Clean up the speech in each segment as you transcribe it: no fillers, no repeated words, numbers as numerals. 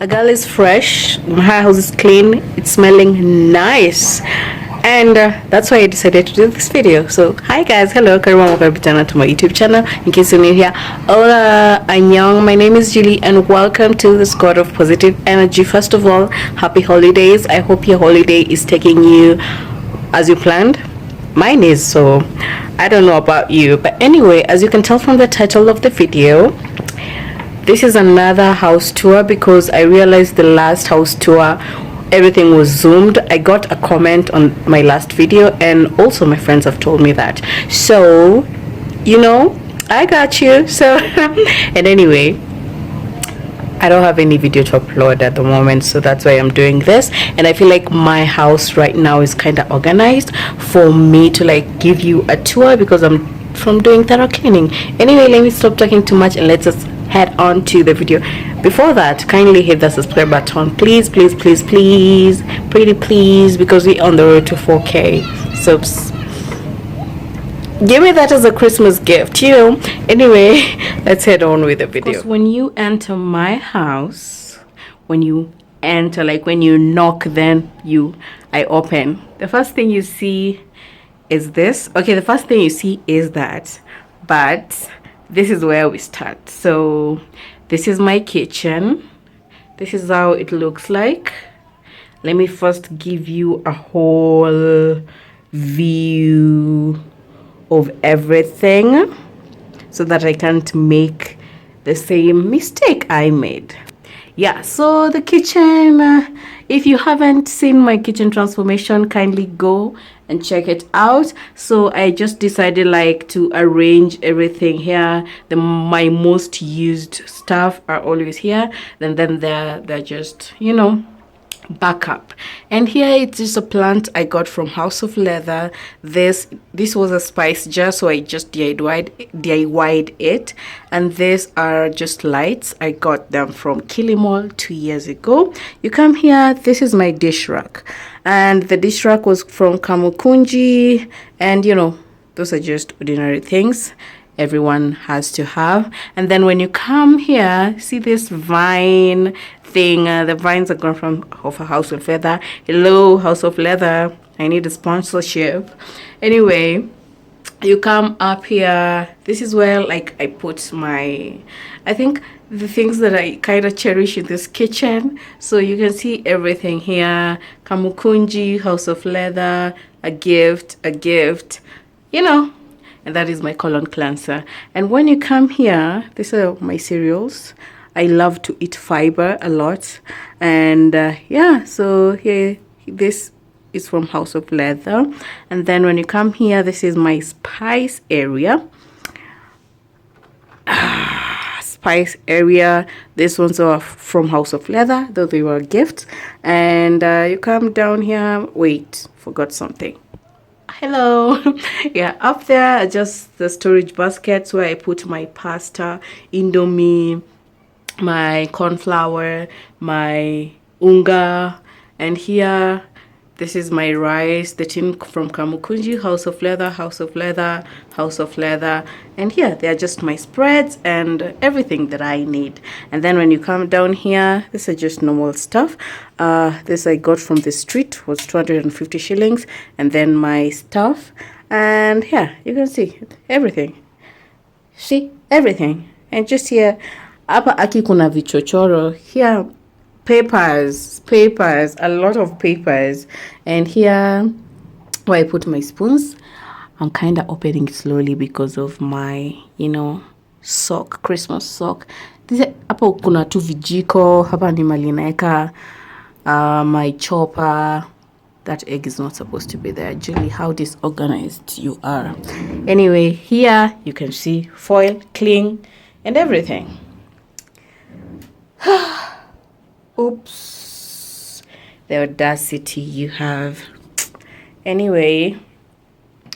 A girl is fresh, my house is clean, it's smelling nice, and that's why I decided to do this video. So hi guys, hello, karibuni to my YouTube channel. In case you're new here, hola, annyeong, my name is Julie and welcome to the squad of positive energy. First of all, happy holidays. I hope your holiday is taking you as you planned. Mine is, so I don't know about you, but anyway, as you can tell from the title of the video, this is another house tour because I realized the last house tour everything was zoomed. I got a comment on my last video and also my friends have told me that, so you know, I got you. So and anyway, I don't have any video to upload at the moment, so that's why I'm doing this. And I feel like my house right now is kind of organized for me to like give you a tour because I'm from doing thorough cleaning. Anyway, let me stop talking too much and let's just head on to the video. Before that, kindly hit the subscribe button, please, please, please, please, pretty please, because we're on the road to 4K subs. Give me that as a Christmas gift, you know. Anyway, let's head on with the video. Because when you enter my house, when you enter, like when you knock, then I open, the first thing you see is this. Okay, the first thing you see is that, but this is where we start. So this is my kitchen. This is how it looks like. Let me first give you a whole view of everything so that I can't make the same mistake I made. Yeah, so the kitchen, if you haven't seen my kitchen transformation, kindly go and check it out. So I just decided like to arrange everything here. My most used stuff are always here, then they're just, you know, backup. And here it is a plant I got from House of Leather. This was a spice jar, so I just DIY'd it. And these are just lights. I got them from Kilimall 2 years ago. You come here, this is my dish rack, and the dish rack was from Kamukunji, and you know, those are just ordinary things everyone has to have. And then when you come here, see this vine thing, the vines are gone from a House of Leather. Hello, House of Leather, I need a sponsorship. Anyway, you come up here, this is where like I put my, I think the things that I kind of cherish in this kitchen. So you can see everything here. Kamukunji, House of Leather, a gift, you know. And that is my colon cleanser. And when you come here, these are my cereals. I love to eat fiber a lot. And yeah, so here, this is from House of Leather. And then when you come here, this is my spice area. Spice area. These ones are from House of Leather, though they were gifts. And you come down here. Wait, forgot something. Hello. Yeah, up there are just the storage baskets where I put my pasta, indomie, my corn flour, my unga, and here this is my rice, the tin from Kamukunji, House of Leather, House of Leather, House of Leather. And here they are just my spreads and everything that I need. And then when you come down here, this is just normal stuff. This I got from the street, was 250 shillings. And then my stuff. And here you can see everything. See everything. And just here, hapa aki kuna vichochoro. Here papers, a lot of papers. And here where I put my spoons, I'm kind of opening slowly because of my, you know, sock, Christmas sock. This hapa kuna tu vijiko, hapa ni mali naeka my chopper. That egg is not supposed to be there. Julie, how disorganized you are. Anyway, here you can see foil, cling, and everything. Oops, the audacity you have. Anyway,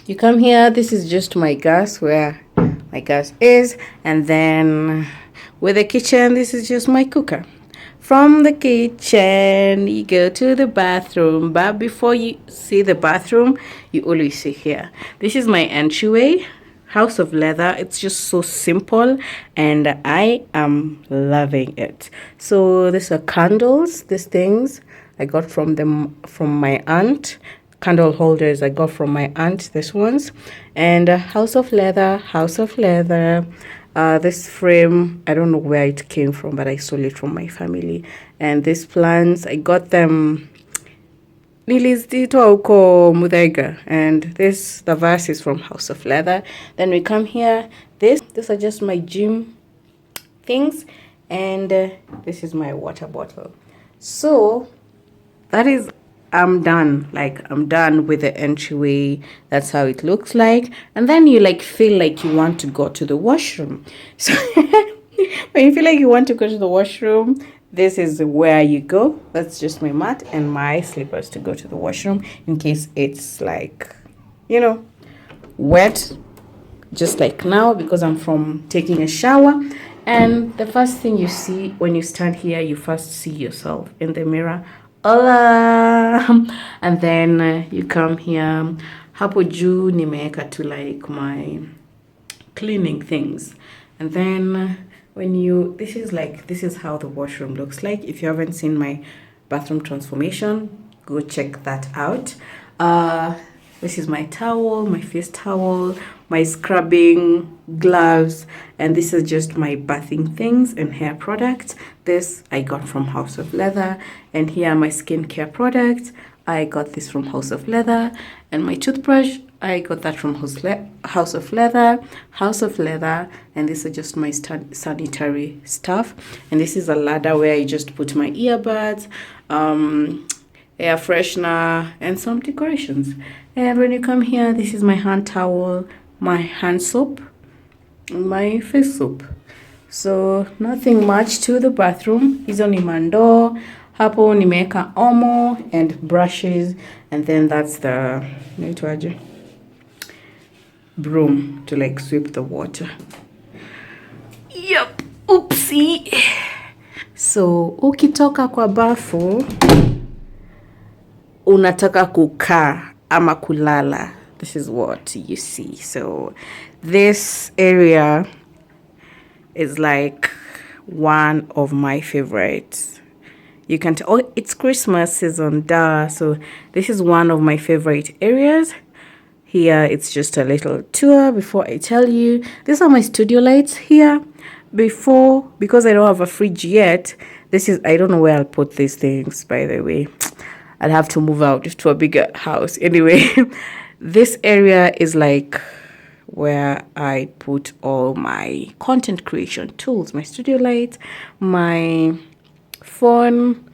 you come here, this is just my gas, where my gas is, and then with the kitchen, this is just my cooker. From the kitchen you go to the bathroom, but before you see the bathroom, you always see here, this is my entryway. House of Leather. It's just so simple and I am loving it. So these are candles, these things I got from my aunt. Candle holders I got from my aunt, these ones. And House of Leather, House of Leather. This frame, I don't know where it came from, but I stole it from my family. And these plants, I got them nilizitwa huko Muthaiga, and the vase is from House of Leather. Then we come here. These are just my gym things, and this is my water bottle. So that is, I'm done. Like, I'm done with the entryway. That's how it looks like. And then you like feel like you want to go to the washroom. So when you feel like you want to go to the washroom, this is where you go. That's just my mat and my slippers to go to the washroom in case it's like, you know, wet, just like now, because I'm from taking a shower. And the first thing you see when you stand here, you first see yourself in the mirror. Hola! And then you come here. Hapo juu nimeeka to like my cleaning things. And then this is how the washroom looks like. If you haven't seen my bathroom transformation, go check that out. This is my towel, my face towel, my scrubbing gloves, and this is just my bathing things and hair products. This I got from House of Leather, and here are my skincare products. I got this from House of Leather, and my toothbrush, I got that from House of Leather, and this is just my sanitary stuff. And this is a ladder where I just put my earbuds, air freshener, and some decorations. And when you come here, this is my hand towel, my hand soap, and my face soap. So nothing much to the bathroom. Hizo ni mandoo. Hapo nimeweka omo and brushes, and then that's the broom to like sweep the water. Yep, oopsie. So ukitoka kwa bafu unataka kukaa ama kulala, this is what you see. So this area is like one of my favorites. You can tell, oh, it's Christmas season, duh. So this is one of my favorite areas. Here, it's just a little tour before I tell you. These are my studio lights here. Because I don't have a fridge yet, I don't know where I'll put these things, by the way. I'll have to move out to a bigger house. Anyway, this area is like where I put all my content creation tools, my studio lights, my phone,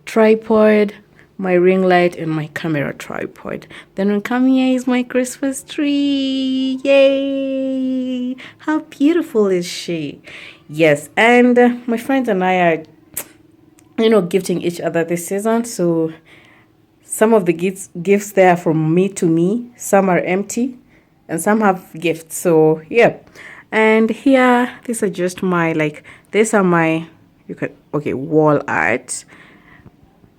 tripod, my ring light, and my camera tripod. Then when come here is my Christmas tree. Yay! How beautiful is she? Yes, and my friends and I are, gifting each other this season. So some of the gifts there are from me to me. Some are empty, and some have gifts. So yeah, and here these are just my wall art.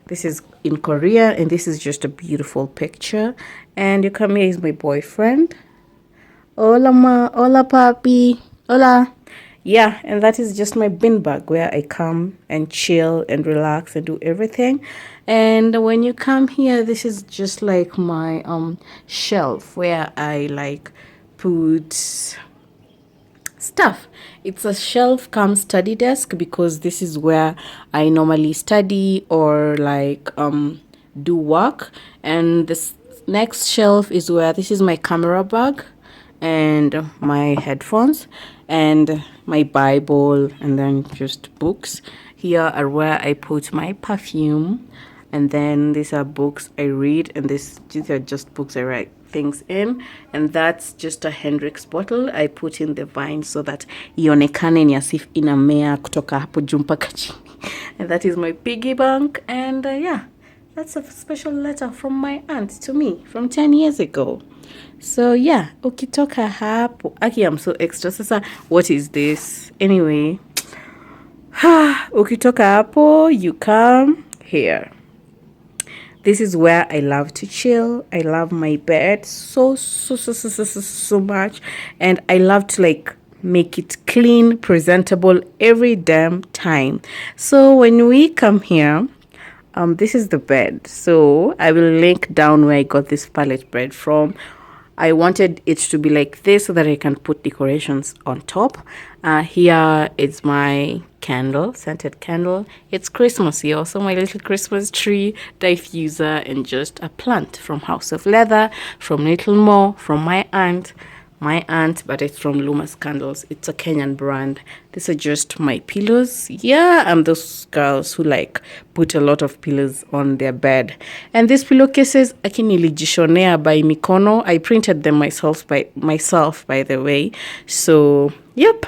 This is in Korea, and this is just a beautiful picture. And you come here is my boyfriend. Hola ma, hola papi, hola. Yeah, and that is just my bin bag where I come and chill and relax and do everything. And when you come here, this is just like my shelf where I like put stuff. It's a shelf come study desk because this is where I normally study or like do work. And this next shelf is where this is my camera bag and my headphones and my Bible, and then just books. Here are where I put my perfume, and then these are books I read, and these are just books I write things in. And that's just a Hendrix bottle I put in the vine so that ionekane ni as if inamea kutoka hapo juu mpaka chini. And that is my piggy bank. And yeah, that's a special letter from my aunt to me from 10 years ago. So yeah, ukitoka hapo, aki, I'm so extra. Sasa, what is this? Anyway, ukitoka hapo, you come here. This is where I love to chill. I love my bed so much, and I love to like make it clean, presentable every damn time. So when we come here, this is the bed. So I will link down where I got this pallet bed from. I wanted it to be like this so that I can put decorations on top. Here is my candle, scented candle. It's Christmassy. Also my little Christmas tree, diffuser, and just a plant from House of Leather, from Little More, from my aunt, but it's from Luma's Candles. It's a Kenyan brand. These are just my pillows. Yeah, I'm those girls who like put a lot of pillows on their bed. And these pillowcases, nilijishonea by mikono. I printed them myself by the way. So yep.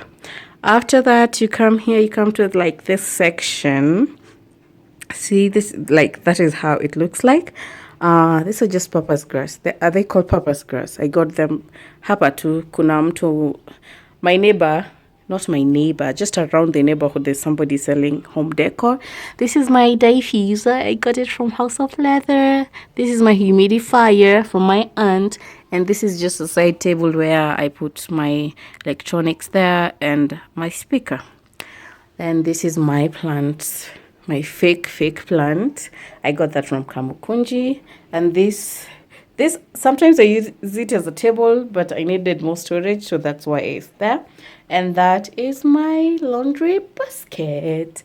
After that, you come here, you come to like this section. See this, like that is how it looks like. These are just purpose grass. Are they called purpose grass? I got them hapa tu. Kuna mtu, my neighbor, not my neighbor, just around the neighborhood, there's somebody selling home decor. This is my diffuser. I got it from House of Leather. This is my humidifier from my aunt. And this is just a side table where I put my electronics there and my speaker. And this is my plant. My fake plant. I got that from Kamukunji. And this sometimes I use it as a table, but I needed more storage, so that's why it's there. And that is my laundry basket.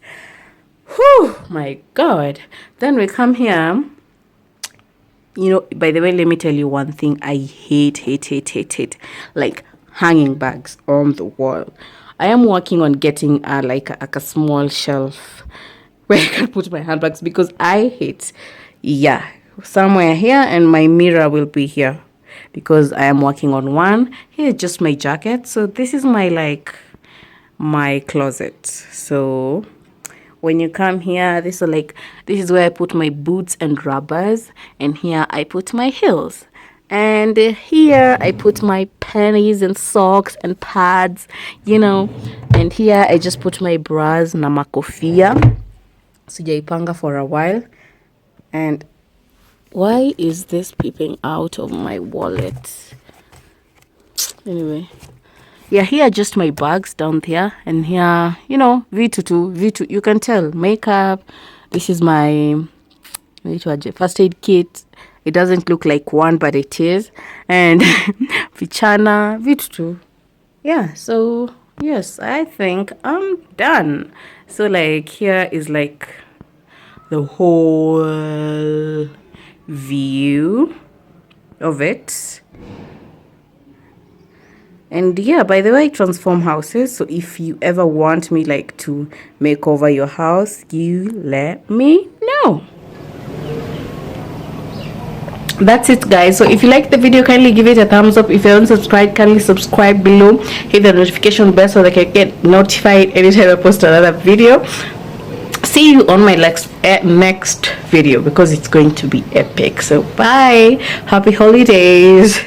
Whew, my God. Then we come here. You know, by the way, let me tell you one thing I hate. Like hanging bags on the wall. I am working on getting like a small shelf where I can put my handbags, because I hate, somewhere here, and my mirror will be here because I am working on one. Here's just my jacket. So this is my closet. So when you come here, this is where I put my boots and rubbers, and here I put my heels. And here I put my pennies and socks and pads, and here I just put my bras na makofia. Sijaipanga for a while. And why is this peeping out of my wallet? Anyway, here are just my bags down there, and here, V2, you can tell, makeup. This is my first aid kit. It doesn't look like one, but it is. And Vichana, V2. Yeah, so yes, I think I'm done. So here is the whole view of it. And by the way, I transform houses. So if you ever want me to make over your house, you let me know. That's it, guys. So if you like the video, kindly give it a thumbs up. If you haven't subscribed, kindly subscribe below, hit the notification bell so that you can get notified anytime I post another video. See you on my next video, because it's going to be epic. So bye, happy holidays.